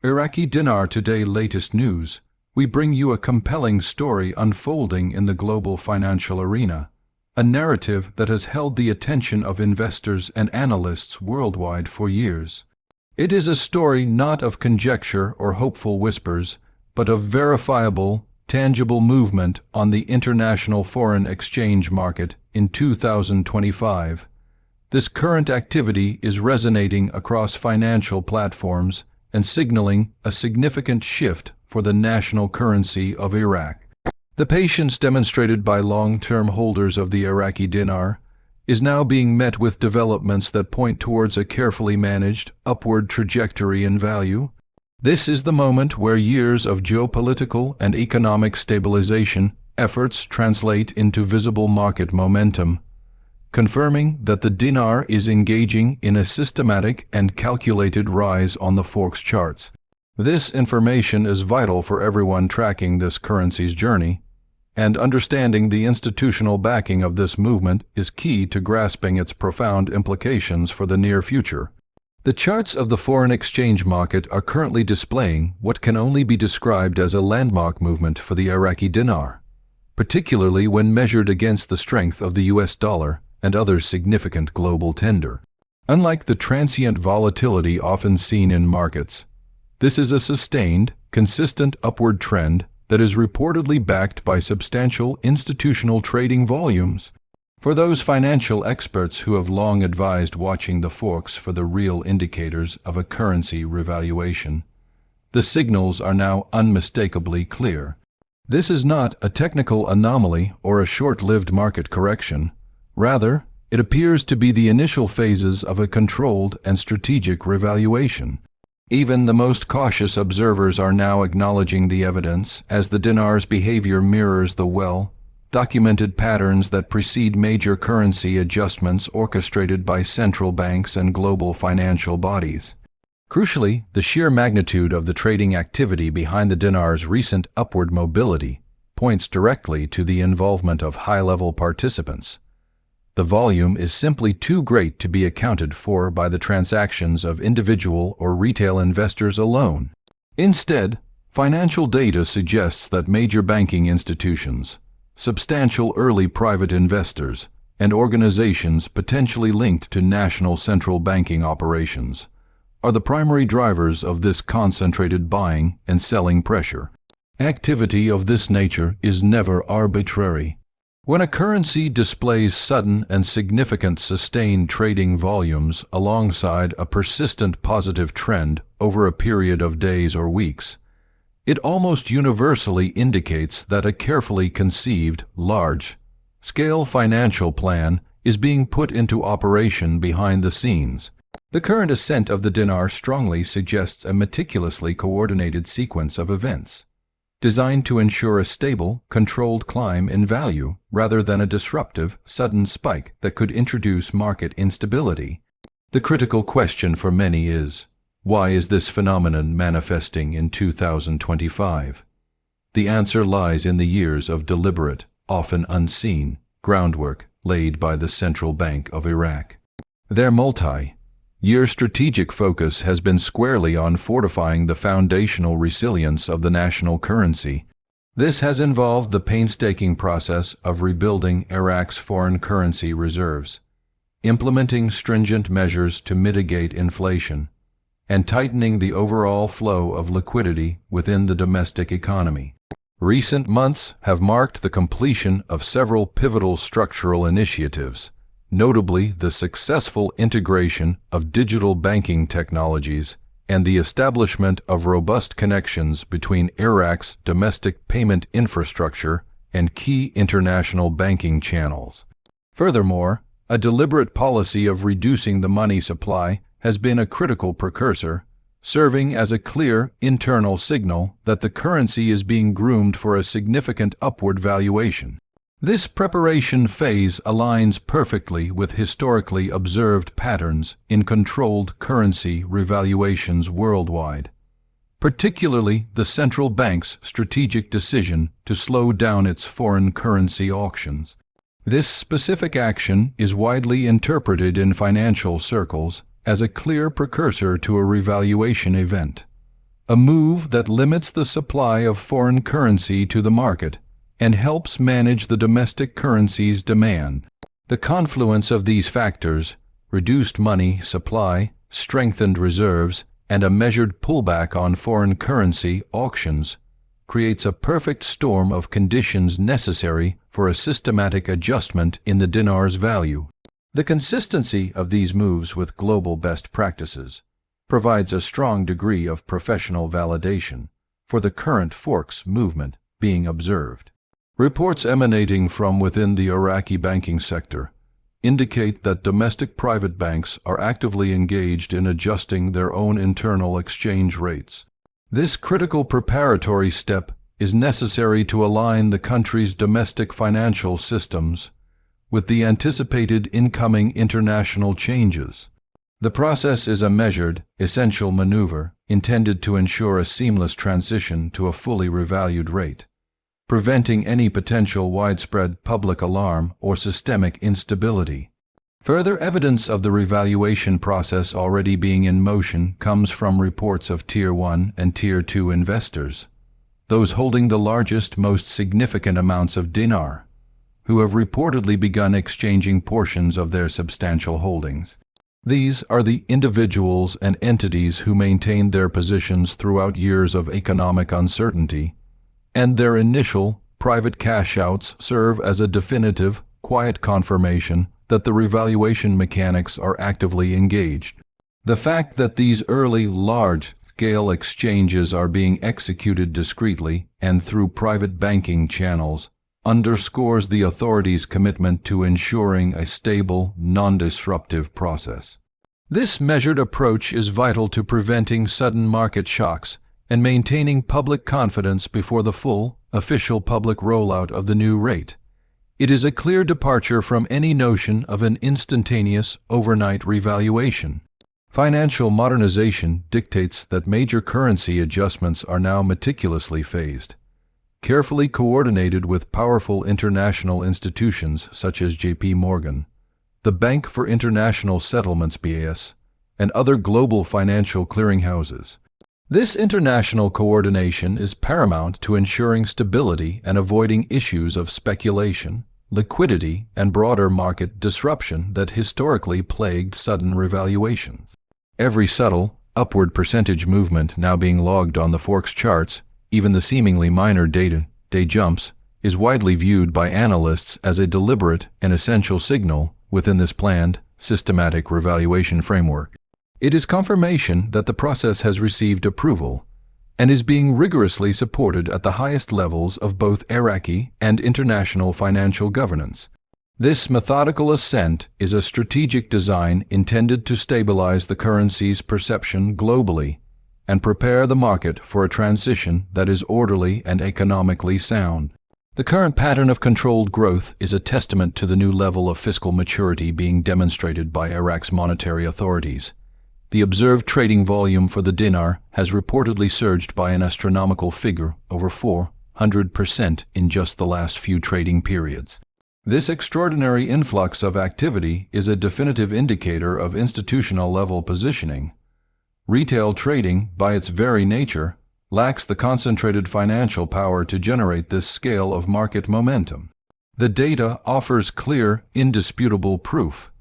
Iraqi Dinar Today Latest news. We bring you a compelling story unfolding in the global financial arena, a narrative that has held the attention of investors and analysts worldwide for years. It is a story not of conjecture or hopeful whispers, but of verifiable, tangible movement on the international foreign exchange market in 2025. This current activity is resonating across financial platforms and signaling a significant shift for the national currency of Iraq. The patience demonstrated by long-term holders of the Iraqi dinar is now being met with developments that point towards a carefully managed upward trajectory in value. This is the moment where years of geopolitical and economic stabilization efforts translate into visible market momentum, confirming that the dinar is engaging in a systematic and calculated rise on the Forex charts. This information is vital for everyone tracking this currency's journey, and understanding the institutional backing of this movement is key to grasping its profound implications for the near future. The charts of the foreign exchange market are currently displaying what can only be described as a landmark movement for the Iraqi dinar, particularly when measured against the strength of the US dollar and other significant global tender. Unlike the transient volatility often seen in markets, this is a sustained, consistent upward trend that is reportedly backed by substantial institutional trading volumes. For those financial experts who have long advised watching the Forex for the real indicators of a currency revaluation, the signals are now unmistakably clear. This is not a technical anomaly or a short-lived market correction. Rather, it appears to be the initial phases of a controlled and strategic revaluation. Even the most cautious observers are now acknowledging the evidence, as the dinar's behavior mirrors the well-documented patterns that precede major currency adjustments orchestrated by central banks and global financial bodies. Crucially, the sheer magnitude of the trading activity behind the dinar's recent upward mobility points directly to the involvement of high-level participants. The volume is simply too great to be accounted for by the transactions of individual or retail investors alone. Instead, financial data suggests that major banking institutions, substantial early private investors, and organizations potentially linked to national central banking operations are the primary drivers of this concentrated buying and selling pressure. Activity of this nature is never arbitrary. When a currency displays sudden and significant sustained trading volumes alongside a persistent positive trend over a period of days or weeks, it almost universally indicates that a carefully conceived, large-scale financial plan is being put into operation behind the scenes. The current ascent of the dinar strongly suggests a meticulously coordinated sequence of events, designed to ensure a stable, controlled climb in value rather than a disruptive, sudden spike that could introduce market instability. The critical question for many is, why is this phenomenon manifesting in 2025? The answer lies in the years of deliberate, often unseen, groundwork laid by the Central Bank of Iraq. Their multi-year strategic focus has been squarely on fortifying the foundational resilience of the national currency. This has involved the painstaking process of rebuilding Iraq's foreign currency reserves, implementing stringent measures to mitigate inflation, and tightening the overall flow of liquidity within the domestic economy. Recent months have marked the completion of several pivotal structural initiatives, notably the successful integration of digital banking technologies and the establishment of robust connections between Iraq's domestic payment infrastructure and key international banking channels. Furthermore, a deliberate policy of reducing the money supply has been a critical precursor, serving as a clear internal signal that the currency is being groomed for a significant upward valuation. This preparation phase aligns perfectly with historically observed patterns in controlled currency revaluations worldwide, particularly the central bank's strategic decision to slow down its foreign currency auctions. This specific action is widely interpreted in financial circles as a clear precursor to a revaluation event, a move that limits the supply of foreign currency to the market and helps manage the domestic currency's demand. The confluence of these factors, reduced money supply, strengthened reserves, and a measured pullback on foreign currency auctions, creates a perfect storm of conditions necessary for a systematic adjustment in the dinar's value. The consistency of these moves with global best practices provides a strong degree of professional validation for the current Forex movement being observed. Reports emanating from within the Iraqi banking sector indicate that domestic private banks are actively engaged in adjusting their own internal exchange rates. This critical preparatory step is necessary to align the country's domestic financial systems with the anticipated incoming international changes. The process is a measured, essential maneuver intended to ensure a seamless transition to a fully revalued rate, preventing any potential widespread public alarm or systemic instability. Further evidence of the revaluation process already being in motion comes from reports of Tier 1 and Tier 2 investors, those holding the largest, most significant amounts of dinar, who have reportedly begun exchanging portions of their substantial holdings. These are the individuals and entities who maintained their positions throughout years of economic uncertainty, and their initial private cash-outs serve as a definitive, quiet confirmation that the revaluation mechanics are actively engaged. The fact that these early, large-scale exchanges are being executed discreetly and through private banking channels underscores the authorities' commitment to ensuring a stable, non-disruptive process. This measured approach is vital to preventing sudden market shocks and maintaining public confidence before the full, official public rollout of the new rate. It is a clear departure from any notion of an instantaneous, overnight revaluation. Financial modernization dictates that major currency adjustments are now meticulously phased, carefully coordinated with powerful international institutions such as J.P. Morgan, the Bank for International Settlements (BAS), and other global financial clearinghouses. This international coordination is paramount to ensuring stability and avoiding issues of speculation, liquidity, and broader market disruption that historically plagued sudden revaluations. Every subtle, upward percentage movement now being logged on the Forex charts, even the seemingly minor day jumps, is widely viewed by analysts as a deliberate and essential signal within this planned, systematic revaluation framework. It is confirmation that the process has received approval and is being rigorously supported at the highest levels of both Iraqi and international financial governance. This methodical ascent is a strategic design intended to stabilize the currency's perception globally and prepare the market for a transition that is orderly and economically sound. The current pattern of controlled growth is a testament to the new level of fiscal maturity being demonstrated by Iraq's monetary authorities. The observed trading volume for the dinar has reportedly surged by an astronomical figure over 400% in just the last few trading periods. This extraordinary influx of activity is a definitive indicator of institutional-level positioning. Retail trading, by its very nature, lacks the concentrated financial power to generate this scale of market momentum. The data offers clear, indisputable proof.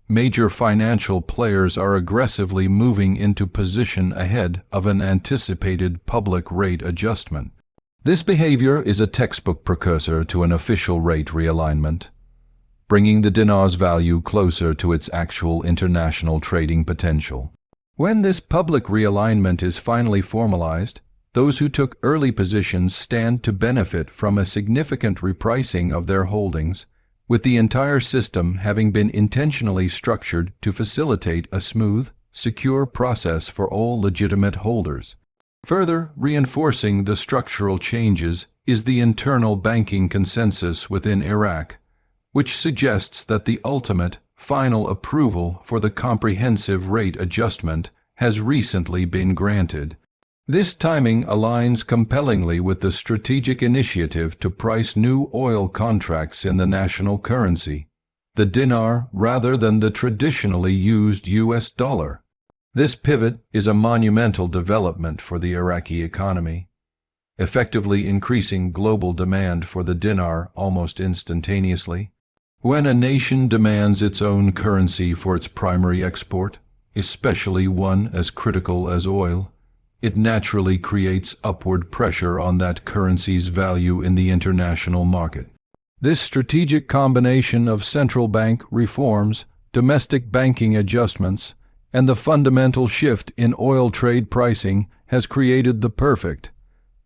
Major financial players are aggressively moving into position ahead of an anticipated public rate adjustment. This behavior is a textbook precursor to an official rate realignment, bringing the dinar's value closer to its actual international trading potential. When this public realignment is finally formalized, those who took early positions stand to benefit from a significant repricing of their holdings, with the entire system having been intentionally structured to facilitate a smooth, secure process for all legitimate holders. Further reinforcing the structural changes is the internal banking consensus within Iraq, which suggests that the ultimate, final approval for the comprehensive rate adjustment has recently been granted. This timing aligns compellingly with the strategic initiative to price new oil contracts in the national currency, the dinar, rather than the traditionally used US dollar. This pivot is a monumental development for the Iraqi economy, effectively increasing global demand for the dinar almost instantaneously. When a nation demands its own currency for its primary export, especially one as critical as oil, it naturally creates upward pressure on that currency's value in the international market. This strategic combination of central bank reforms, domestic banking adjustments, and the fundamental shift in oil trade pricing has created the perfect,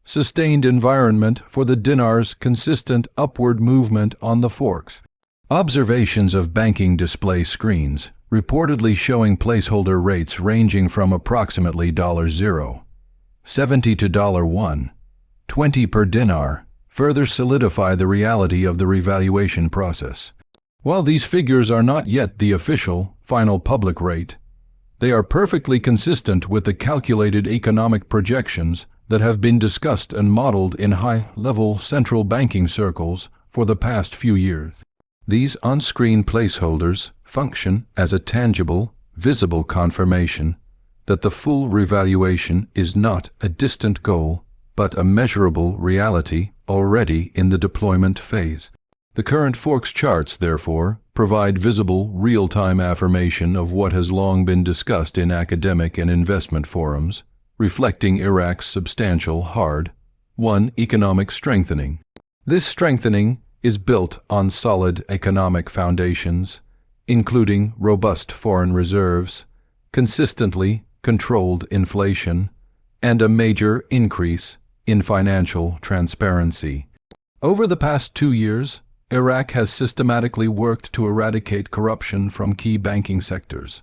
sustained environment for the dinar's consistent upward movement on the Forex. Observations of banking display screens, reportedly showing placeholder rates ranging from approximately $0.70 to $1.20 per dinar, further solidify the reality of the revaluation process. While these figures are not yet the official, final public rate, they are perfectly consistent with the calculated economic projections that have been discussed and modeled in high-level central banking circles for the past few years. These on-screen placeholders function as a tangible, visible confirmation that the full revaluation is not a distant goal, but a measurable reality already in the deployment phase. The current Forex charts, therefore, provide visible, real-time affirmation of what has long been discussed in academic and investment forums, reflecting Iraq's substantial, hard-won economic strengthening. This strengthening is built on solid economic foundations, including robust foreign reserves, consistently controlled inflation, and a major increase in financial transparency. Over the past 2 years, Iraq has systematically worked to eradicate corruption from key banking sectors,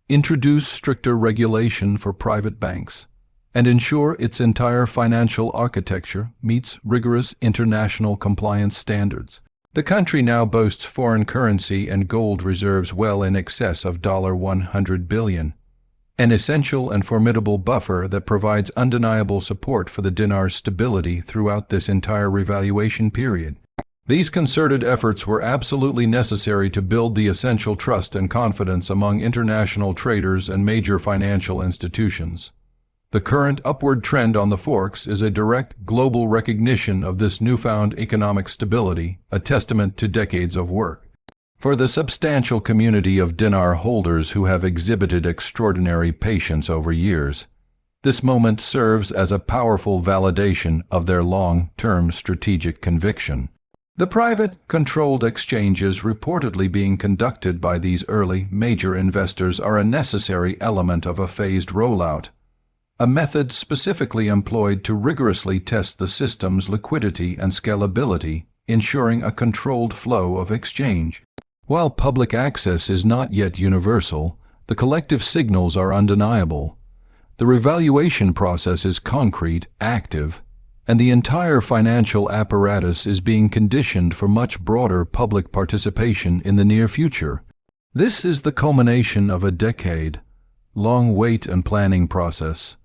introduce stricter regulation for private banks, and ensure its entire financial architecture meets rigorous international compliance standards. The country now boasts foreign currency and gold reserves well in excess of $100 billion, an essential and formidable buffer that provides undeniable support for the dinar's stability throughout this entire revaluation period. These concerted efforts were absolutely necessary to build the essential trust and confidence among international traders and major financial institutions. The current upward trend on the Forex is a direct global recognition of this newfound economic stability, a testament to decades of work. For the substantial community of dinar holders who have exhibited extraordinary patience over years, this moment serves as a powerful validation of their long-term strategic conviction. The private, controlled exchanges reportedly being conducted by these early, major investors are a necessary element of a phased rollout, a method specifically employed to rigorously test the system's liquidity and scalability, ensuring a controlled flow of exchange. While public access is not yet universal, the collective signals are undeniable. The revaluation process is concrete, active, and the entire financial apparatus is being conditioned for much broader public participation in the near future. This is the culmination of a decade-long wait and planning process.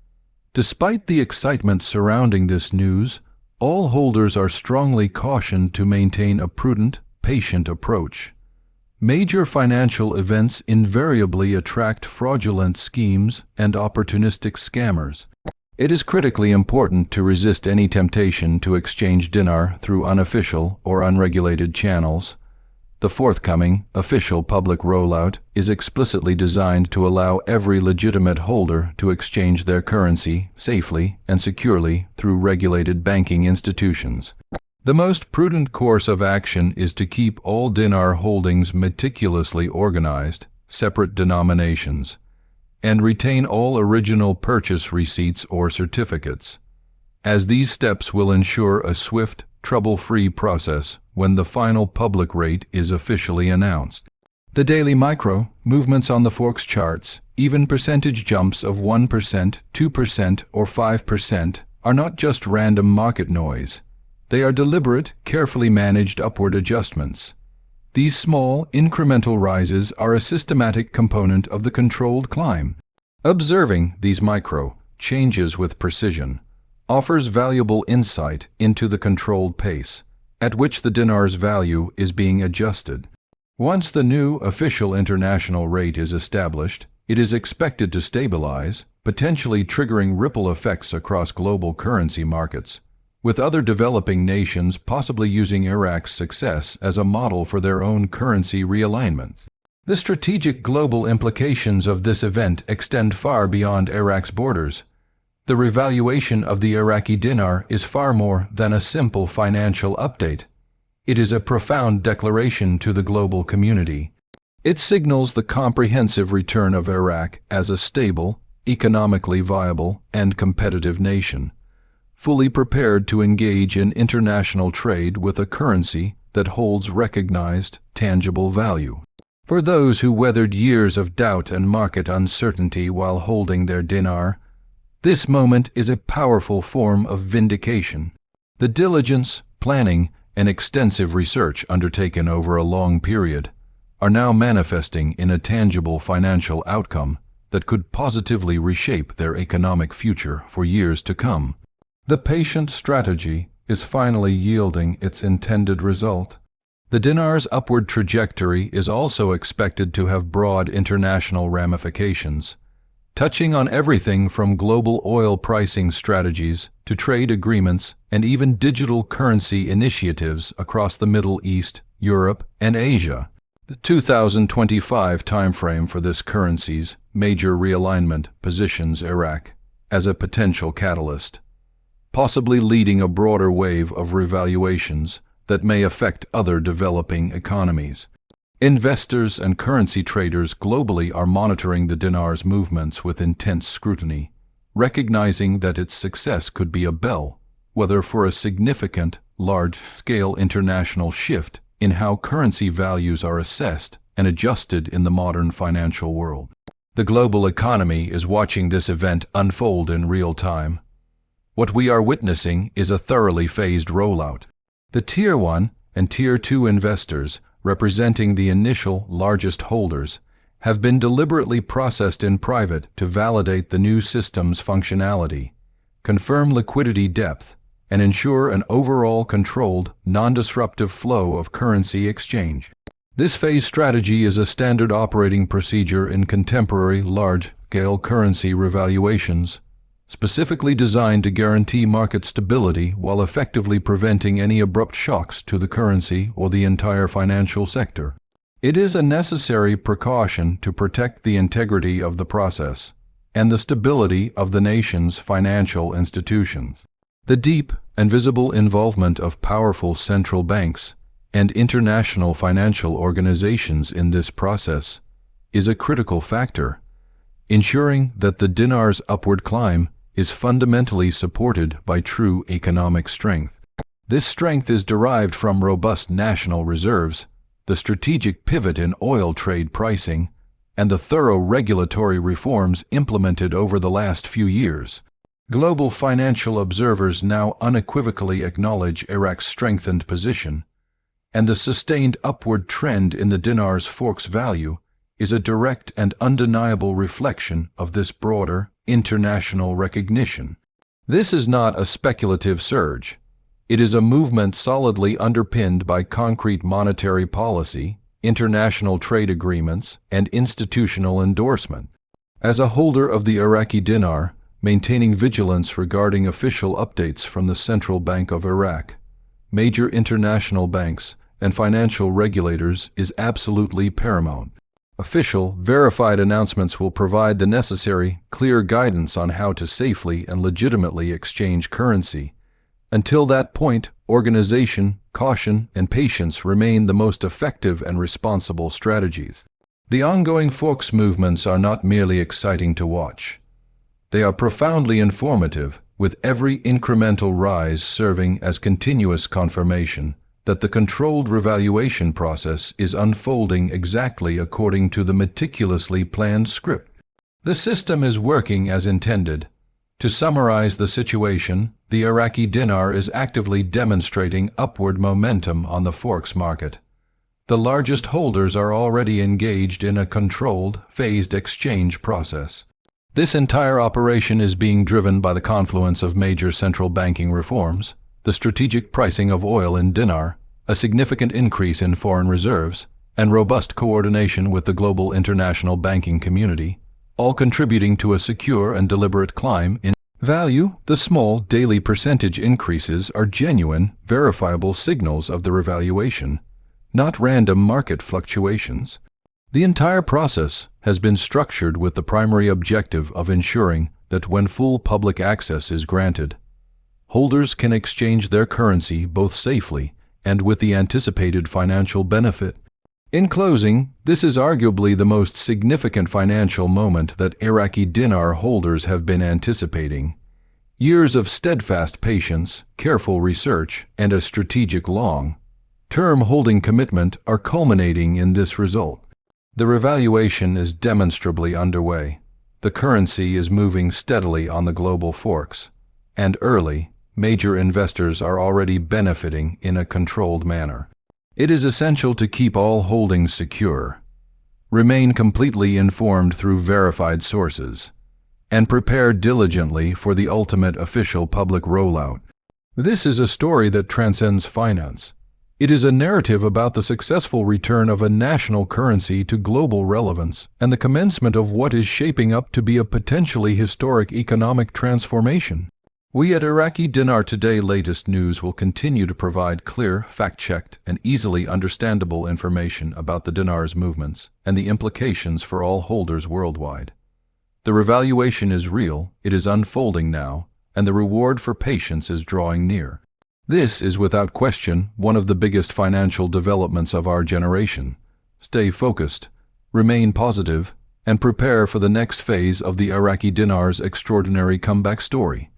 Despite the excitement surrounding this news, all holders are strongly cautioned to maintain a prudent, patient approach. Major financial events invariably attract fraudulent schemes and opportunistic scammers. It is critically important to resist any temptation to exchange dinar through unofficial or unregulated channels. The forthcoming, official public rollout is explicitly designed to allow every legitimate holder to exchange their currency safely and securely through regulated banking institutions. The most prudent course of action is to keep all dinar holdings meticulously organized, separate denominations, and retain all original purchase receipts or certificates, as these steps will ensure a swift, trouble-free process when the final public rate is officially announced. The daily micro movements on the Forex charts, even percentage jumps of 1%, 2%, or 5%, are not just random market noise. They are deliberate, carefully managed upward adjustments. These small, incremental rises are a systematic component of the controlled climb. Observing these micro changes with precision offers valuable insight into the controlled pace at which the dinar's value is being adjusted. Once the new official international rate is established, It is expected to stabilize, potentially triggering ripple effects across global currency markets, with other developing nations possibly using Iraq's success as a model for their own currency realignments. The strategic global implications of this event extend far beyond Iraq's borders. The revaluation of the Iraqi dinar is far more than a simple financial update. It is a profound declaration to the global community. It signals the comprehensive return of Iraq as a stable, economically viable, and competitive nation, fully prepared to engage in international trade with a currency that holds recognized, tangible value. For those who weathered years of doubt and market uncertainty while holding their dinar, this moment is a powerful form of vindication. The diligence, planning, and extensive research undertaken over a long period are now manifesting in a tangible financial outcome that could positively reshape their economic future for years to come. The patient strategy is finally yielding its intended result. The dinar's upward trajectory is also expected to have broad international ramifications, touching on everything from global oil pricing strategies to trade agreements and even digital currency initiatives across the Middle East, Europe, and Asia. The 2025 timeframe for this currency's major realignment positions Iraq as a potential catalyst, possibly leading a broader wave of revaluations that may affect other developing economies. Investors and currency traders globally are monitoring the dinar's movements with intense scrutiny, recognizing that its success could be a bellwether for a significant, large-scale international shift in how currency values are assessed and adjusted in the modern financial world. The global economy is watching this event unfold in real time. What we are witnessing is a thoroughly phased rollout. The Tier 1 and Tier 2 investors, representing the initial largest holders, have been deliberately processed in private to validate the new system's functionality, confirm liquidity depth, and ensure an overall controlled, non-disruptive flow of currency exchange. This phase strategy is a standard operating procedure in contemporary large-scale currency revaluations, specifically designed to guarantee market stability while effectively preventing any abrupt shocks to the currency or the entire financial sector. It is a necessary precaution to protect the integrity of the process and the stability of the nation's financial institutions. The deep and visible involvement of powerful central banks and international financial organizations in this process is a critical factor, ensuring that the dinar's upward climb is fundamentally supported by true economic strength. This strength is derived from robust national reserves, the strategic pivot in oil trade pricing, and the thorough regulatory reforms implemented over the last few years. Global financial observers now unequivocally acknowledge Iraq's strengthened position, and the sustained upward trend in the dinar's Forex value is a direct and undeniable reflection of this broader international recognition. This is not a speculative surge. It is a movement solidly underpinned by concrete monetary policy, international trade agreements, and institutional endorsement. As a holder of the Iraqi dinar, maintaining vigilance regarding official updates from the Central Bank of Iraq, major international banks, and financial regulators is absolutely paramount. Official, verified announcements will provide the necessary, clear guidance on how to safely and legitimately exchange currency. Until that point, organization, caution, and patience remain the most effective and responsible strategies. The ongoing Forex movements are not merely exciting to watch. They are profoundly informative, with every incremental rise serving as continuous confirmation that the controlled revaluation process is unfolding exactly according to the meticulously planned script. The system is working as intended. To summarize the situation, the Iraqi dinar is actively demonstrating upward momentum on the Forex market. The largest holders are already engaged in a controlled, phased exchange process. This entire operation is being driven by the confluence of major central banking reforms, the strategic pricing of oil in dinar, a significant increase in foreign reserves, and robust coordination with the global international banking community, all contributing to a secure and deliberate climb in value. The small daily percentage increases are genuine, verifiable signals of the revaluation, not random market fluctuations. The entire process has been structured with the primary objective of ensuring that when full public access is granted, holders can exchange their currency both safely and with the anticipated financial benefit. In closing, this is arguably the most significant financial moment that Iraqi dinar holders have been anticipating. Years of steadfast patience, careful research, and a strategic long-term holding commitment are culminating in this result. The revaluation is demonstrably underway. The currency is moving steadily on the global Forex, and early, major investors are already benefiting in a controlled manner. It is essential to keep all holdings secure, remain completely informed through verified sources, and prepare diligently for the ultimate official public rollout. This is a story that transcends finance. It is a narrative about the successful return of a national currency to global relevance and the commencement of what is shaping up to be a potentially historic economic transformation. We at Iraqi Dinar Today Latest News will continue to provide clear, fact-checked, and easily understandable information about the dinar's movements and the implications for all holders worldwide. The revaluation is real, it is unfolding now, and the reward for patience is drawing near. This is without question one of the biggest financial developments of our generation. Stay focused, remain positive, and prepare for the next phase of the Iraqi dinar's extraordinary comeback story.